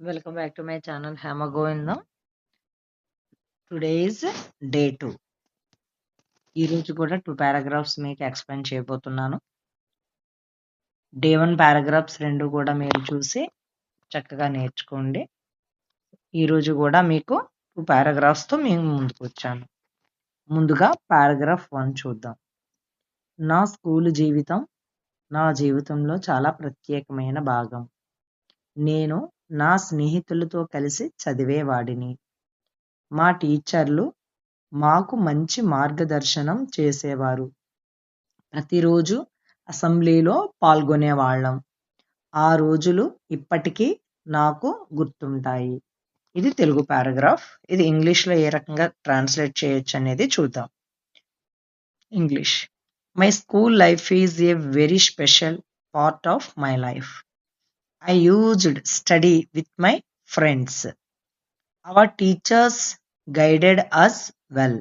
Welcome back to my channel Hema Govindam. Today is day 2. ఈ రోజు కూడా 2 paragraphs మీకు ఎక్స్ప్లెయిన్ చేయబోతున్నాను. డే 1 paragraphs 2 కూడా మీరు చూసి చక్కగా నేర్చుకోండి. ఈ రోజు కూడా మీకు 2 paragraphs తో మేము ముందుకు వచ్చాను. ముందుగా paragraph 1 చూద్దాం. నా స్కూల్ జీవితం నా జీవితంలో చాలా ప్రత్యేకమైన భాగం. నేను నా స్నేహితులతో కలిసి చదివేవాడిని. మా టీచర్లు మాకు మంచి మార్గదర్శనం చేసేవారు. ప్రతిరోజు అసెంబ్లీలో పాల్గొనేవాళ్ళం. ఆ రోజులు ఇప్పటికీ నాకు గుర్తుంటాయి. ఇది తెలుగు పారాగ్రాఫ్. ఇది ఇంగ్లీష్లో ఏ రకంగా ట్రాన్స్లేట్ చేయొచ్చు అనేది చూద్దాం. English. My school life is a very special part of my life. I used study with my friends. Our teachers guided us well.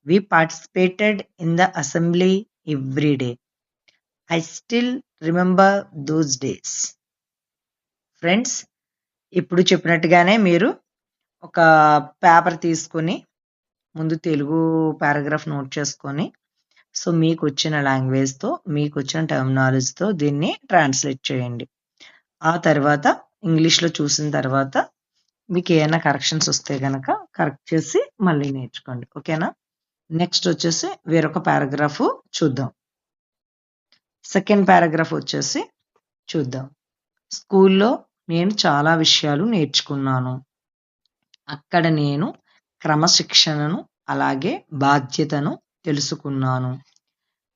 We participated in the assembly every day. I still remember those days. Friends, ఇప్పుడు చెప్పినట్టుగానే మీరు ఒక paper తీసుకొని ముందు Telugu paragraph note చేసుకొని so మీకు వచ్చిన లాంగ్వేజ్తో మీకు వచ్చిన టర్మినాలజీతో దీన్ని ట్రాన్స్లేట్ చేయండి. ఆ తర్వాత ఇంగ్లీష్లో చూసిన తర్వాత మీకు ఏమైనా కరెక్షన్స్ వస్తే కనుక కరెక్ట్ చేసి మళ్ళీ నేర్చుకోండి. ఓకేనా? నెక్స్ట్ వచ్చేసి వేరొక పారాగ్రాఫ్ చూద్దాం. సెకండ్ పారాగ్రాఫ్ వచ్చేసి చూద్దాం. స్కూల్లో నేను చాలా విషయాలు నేర్చుకున్నాను. అక్కడ నేను క్రమశిక్షణను అలాగే బాధ్యతను తెలుసుకున్నాను.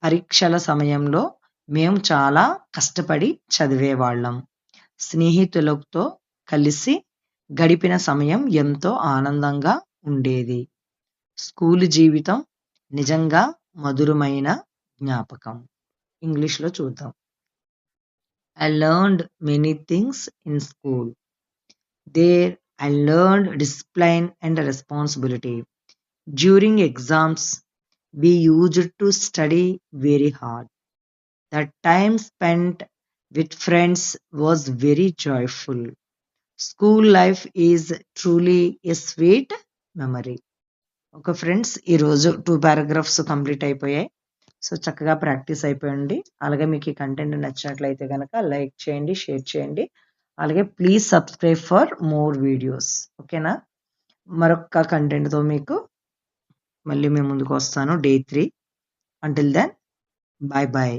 పరీక్షల సమయంలో మేము చాలా కష్టపడి చదివేవాళ్ళం. స్నేహితులతో కలిసి గడిపిన సమయం ఎంతో ఆనందంగా ఉండేది. స్కూల్ జీవితం నిజంగా మధురమైన జ్ఞాపకం. ఇంగ్లీష్లో చూద్దాం. I learned many things in school. There I learned discipline and responsibility. During exams, we used to study very hard. The time spent with friends was very joyful. School life is truly a sweet memory. Okay friends, ఈరోజు 2 paragraphs complete అయిపోయాయి. So చక్కగా practice అయిపోయండి. అలాగే మీకు ఈ content నచ్చినట్లయితే కనుక like చేయండి, share చేయండి. అలాగే please subscribe for more videos. ఓకేనా? మరొక కంటెంట్తో మీకు మళ్ళీ మేము ముందుకు వస్తాను day 3. Until then, bye bye.